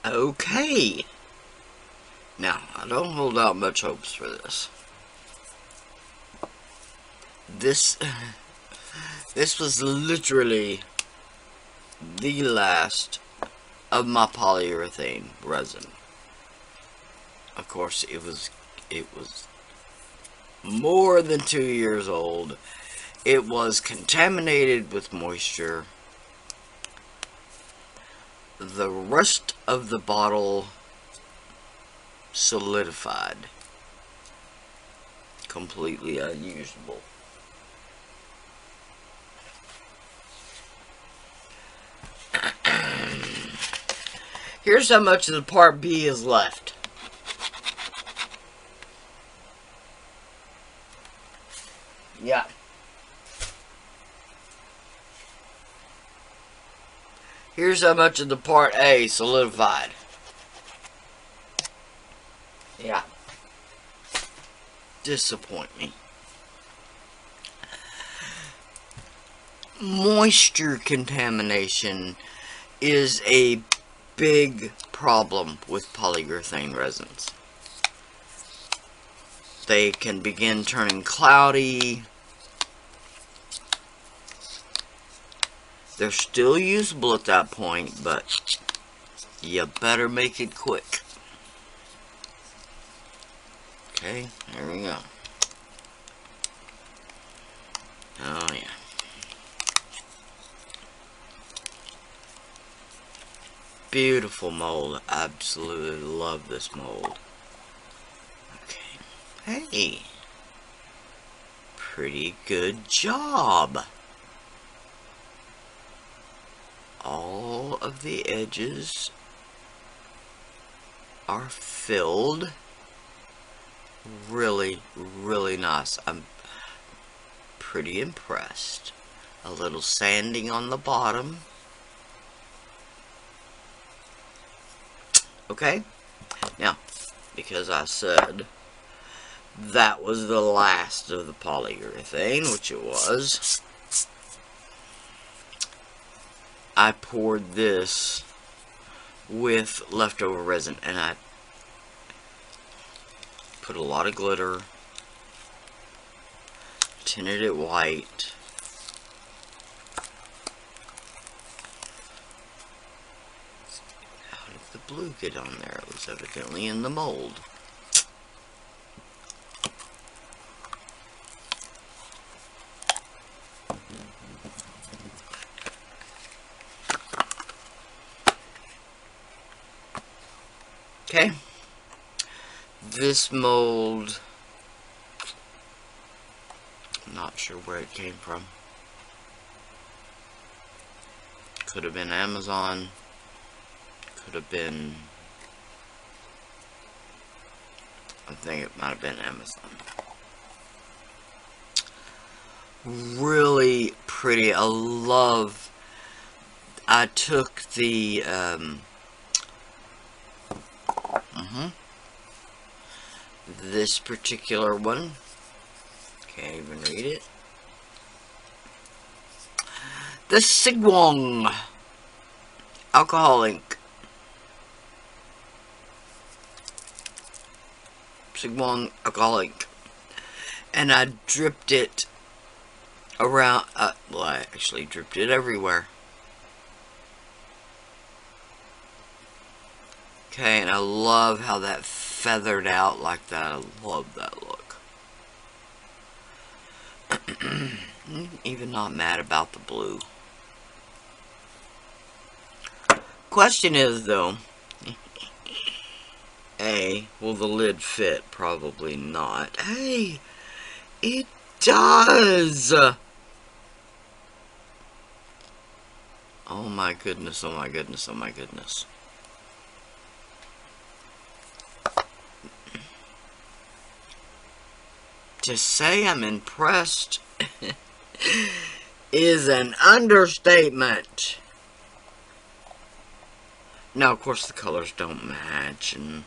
Okay. Now, I don't hold out much hopes for this. This was literally the last of my polyurethane resin. Of course, it was more than 2 years old. It was contaminated with moisture. The rest of the bottle solidified. Completely unusable. Here's how much of the part B is left. Yeah. Here's how much of the part A solidified. Yeah. Disappoint me. Moisture contamination is a big problem with polyurethane resins. They can begin turning cloudy. They're still usable at that point, but you better make it quick. Okay, there we go. Oh yeah. Beautiful mold. Absolutely love this mold. Okay. Hey. Pretty good job. All of the edges are filled. Really, really nice. I'm pretty impressed. A little sanding on the bottom. Okay, now, because I said that was the last of the polyurethane, which it was, I poured this with leftover resin, and I put a lot of glitter, tinted it white. How did the blue get on there? It was evidently in the mold. Okay, this mold, I'm not sure where it came from. Could have been Amazon, could have been, I think it might have been Amazon. Really pretty. I took the this particular one, can't even read it, the Sigwong alcohol ink. Sigwong alcohol ink. And I dripped it around, well, I actually dripped it everywhere. Okay, and I love how that feathered out like that. I love that look. Even not mad about the blue. Question is, though, A, will the lid fit? Probably not. Hey, it does! Oh my goodness, oh my goodness, oh my goodness. To say I'm impressed is an understatement. Now, of course, the colors don't match, and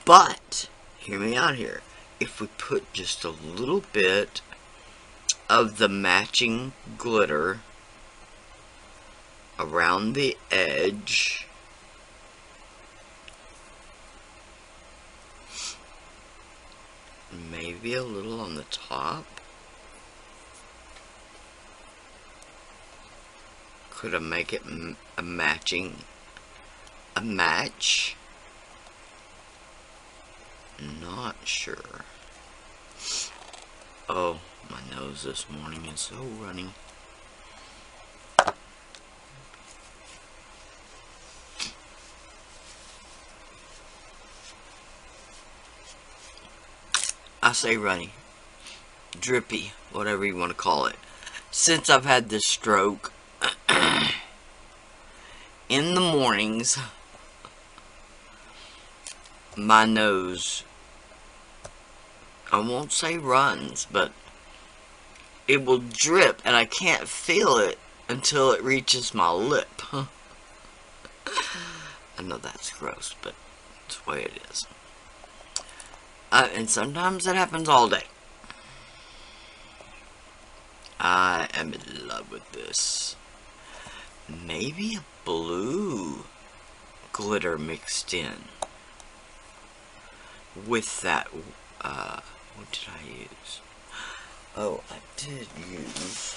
but hear me out here. If we put just a little bit of the matching glitter around the edge. Maybe a little on the top. Could I make it a match? Not sure. Oh, my nose this morning is so runny. I say runny, drippy, whatever you want to call it. Since I've had this stroke, in the mornings, my nose, I won't say runs, but it will drip, and I can't feel it until it reaches my lip. I know that's gross, but it's the way it is. And sometimes it happens all day. I am in love with this. Maybe a blue glitter mixed in with that. What did I use? Oh, I did use.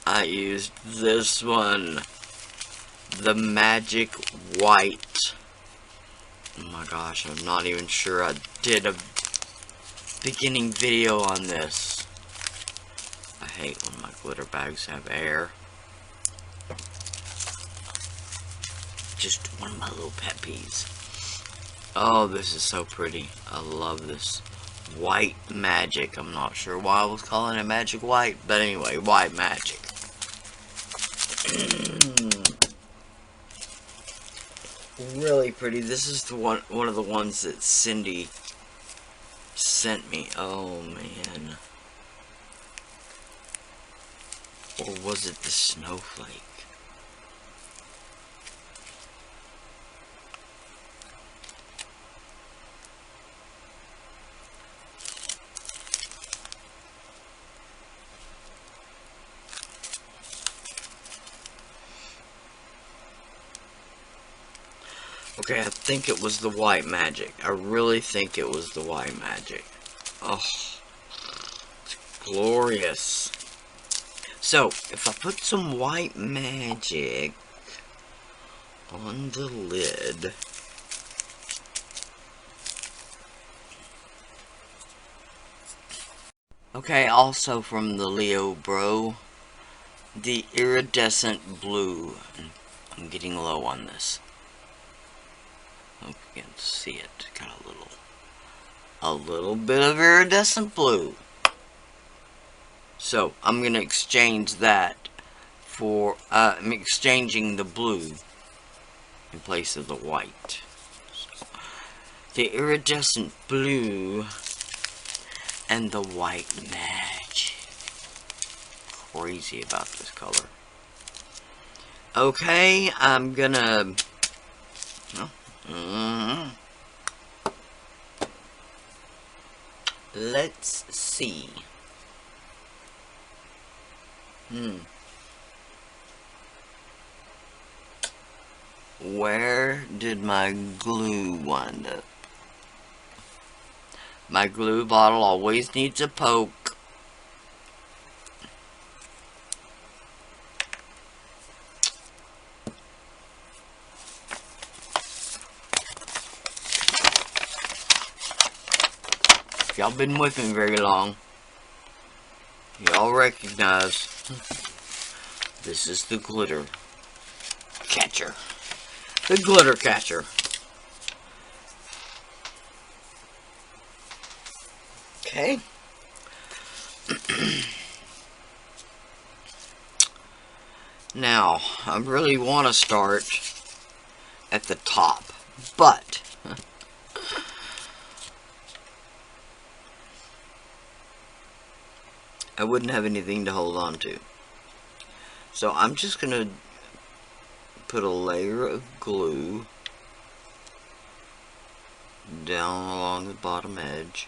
I used this one, the Magic White. Oh my gosh, I'm not even sure I did a beginning video on this. I hate when my glitter bags have air. Just one of my little pet peeves. Oh, this is so pretty. I love this white magic. I'm not sure why I was calling it Magic White, but anyway, white magic. Really pretty. This is the one of the ones that Cindy sent me. Oh man. Or was it the snowflake? Okay, I think it was the white magic. I really think it was the white magic. Oh, it's glorious. So, if I put some white magic on the lid, okay, also from the Leo Bro, the iridescent blue. I'm getting low on this. Hope you can see it. Got a little bit of iridescent blue. So I'm gonna exchange that for I'm exchanging the blue in place of the white. So, the iridescent blue and the white magic. Crazy about this color. Okay, I'm gonna. Let's see. Where did my glue wind up? My glue bottle always needs a poke. If y'all been with me very long, y'all recognize this is the glitter catcher. The glitter catcher. Okay. Now, I really want to start at the top, but I wouldn't have anything to hold on to. So I'm just going to put a layer of glue down along the bottom edge.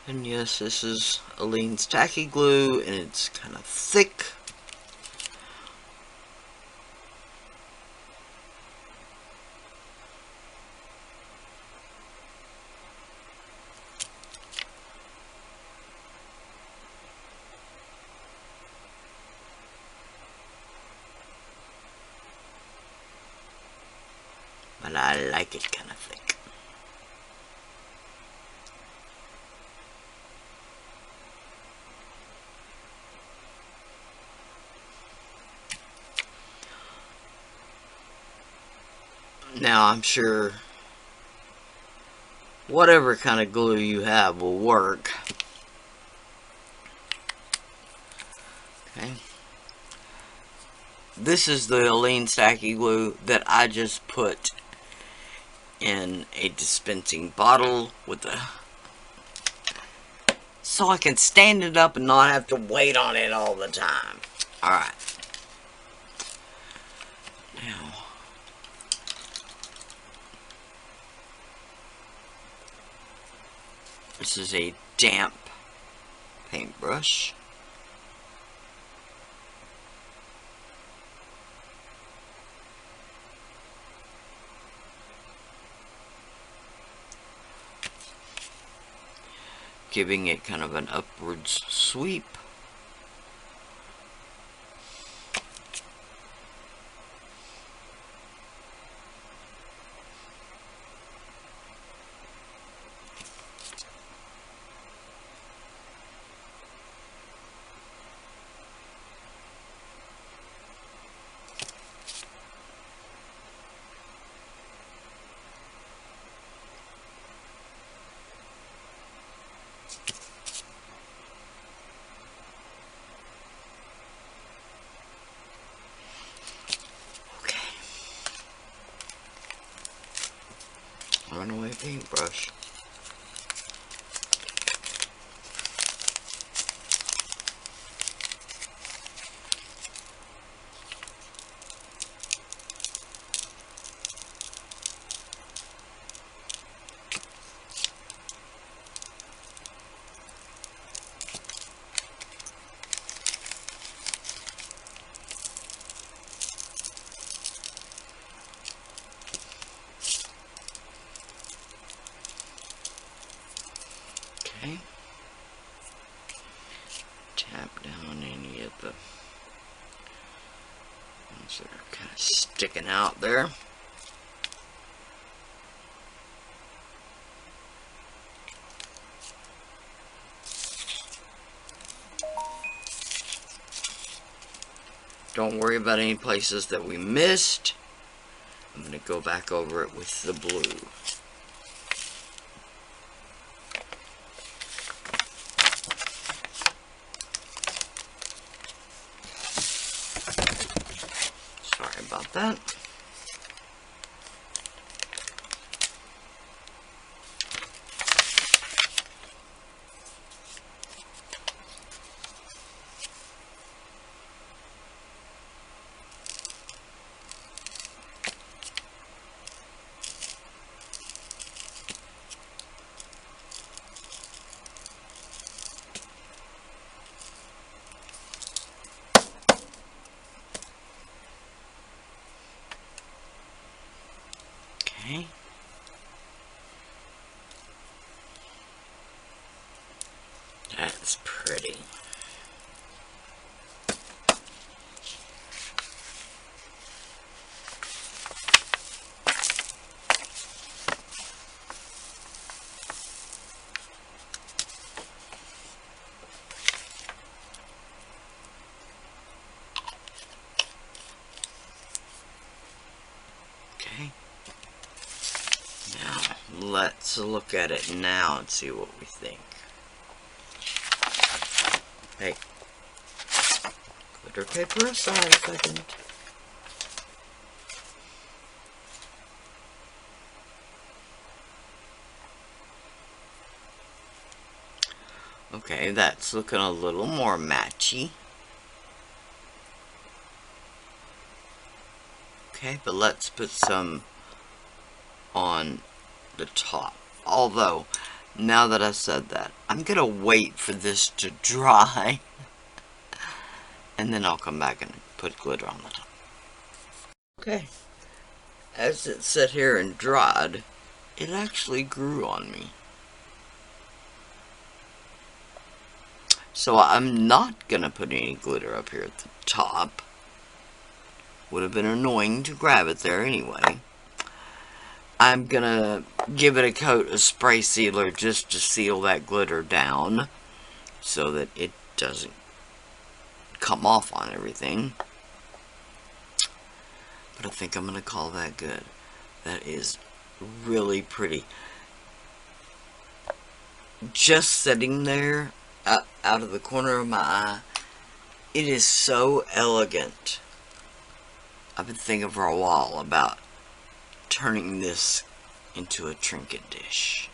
And yes, this is Aleene's tacky glue, and it's kind of thick. But I like it kind of thick. Now I'm sure whatever kind of glue you have will work. Okay. This is the Aleene's tacky glue that I just put in a dispensing bottle with a, so I can stand it up and not have to wait on it all the time. Alright. Now, this is a damp paintbrush. Giving it kind of an upwards sweep. Runaway paintbrush. Okay. Tap down any of the ones that are kind of sticking out there. Don't worry about any places that we missed. I'm going to go back over it with the blue. Sorry about that. Okay. That's pretty. Okay. Now, let's look at it now and see what we think. Hey. Glitter paper aside a second. Okay, that's looking a little more matchy. Okay, but let's put some on the top. Although, now that I said that, I'm gonna wait for this to dry and then I'll come back and put glitter on the top. Okay, as it sat here and dried, it actually grew on me. So I'm not gonna put any glitter up here at the top. Would have been annoying to grab it there anyway. I'm gonna give it a coat of spray sealer just to seal that glitter down so that it doesn't come off on everything. But I think I'm gonna call that good. That is really pretty. Just sitting there out of the corner of my eye, it is so elegant. I've been thinking for a while about turning this into a trinket dish.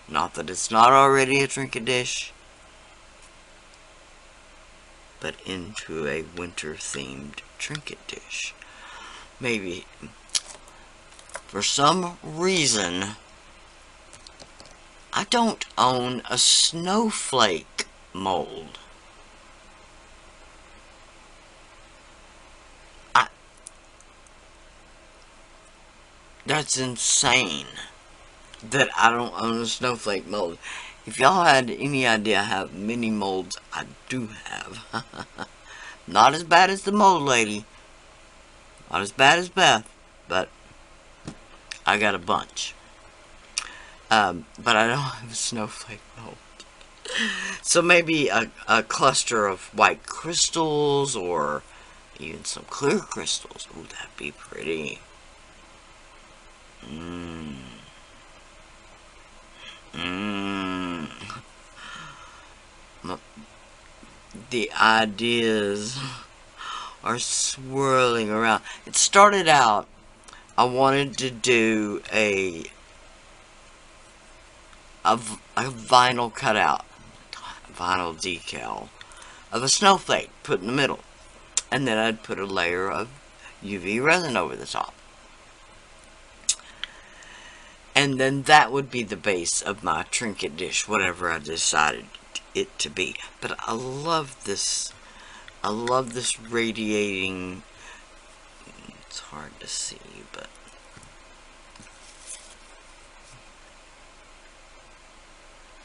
Not that it's not already a trinket dish, but into a winter themed trinket dish. Maybe for some reason I don't own a snowflake mold. That's insane that I don't own a snowflake mold. If y'all had any idea how many molds I do have. Not as bad as the mold lady. Not as bad as Beth. But I got a bunch. But I don't have a snowflake mold. So maybe a cluster of white crystals or even some clear crystals. Ooh, that'd be pretty. The ideas are swirling around. It started out, I wanted to do a vinyl cutout, vinyl decal of a snowflake put in the middle. And then I'd put a layer of UV resin over the top. And then that would be the base of my trinket dish, whatever I decided it to be. But I love this. I love this radiating. It's hard to see, but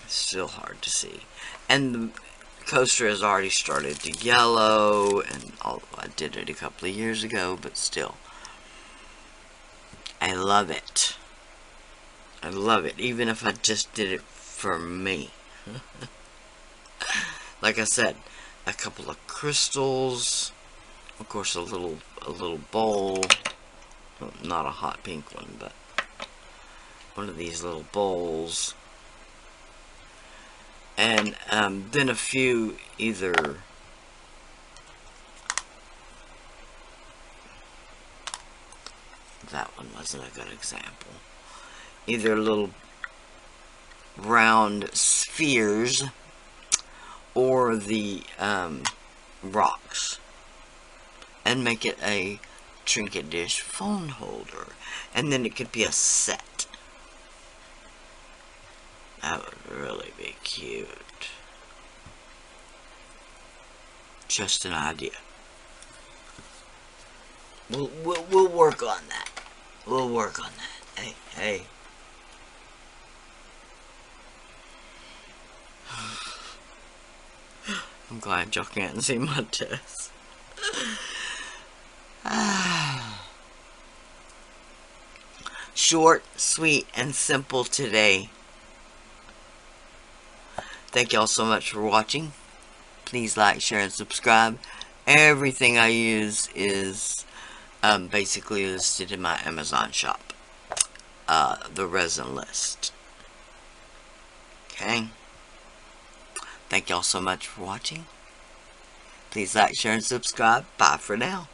it's still hard to see. And the coaster has already started to yellow, and although I did it a couple of years ago, but still, I love it. I love it, even if I just did it for me. Like I said, a couple of crystals, of course a little bowl, well, not a hot pink one, but one of these little bowls, and then a few either that one wasn't a good example. Either little round spheres or the rocks, and make it a trinket dish phone holder, and then it could be a set. That would really be cute. Just an idea. We'll work on that. We'll work on that. Hey. I'm glad y'all can't see my test. Short, sweet, and simple today. Thank y'all so much for watching. Please like, share, and subscribe. Everything I use is basically listed in my Amazon shop. The resin list. Okay? Thank y'all so much for watching. Please like, share, and subscribe. Bye for now.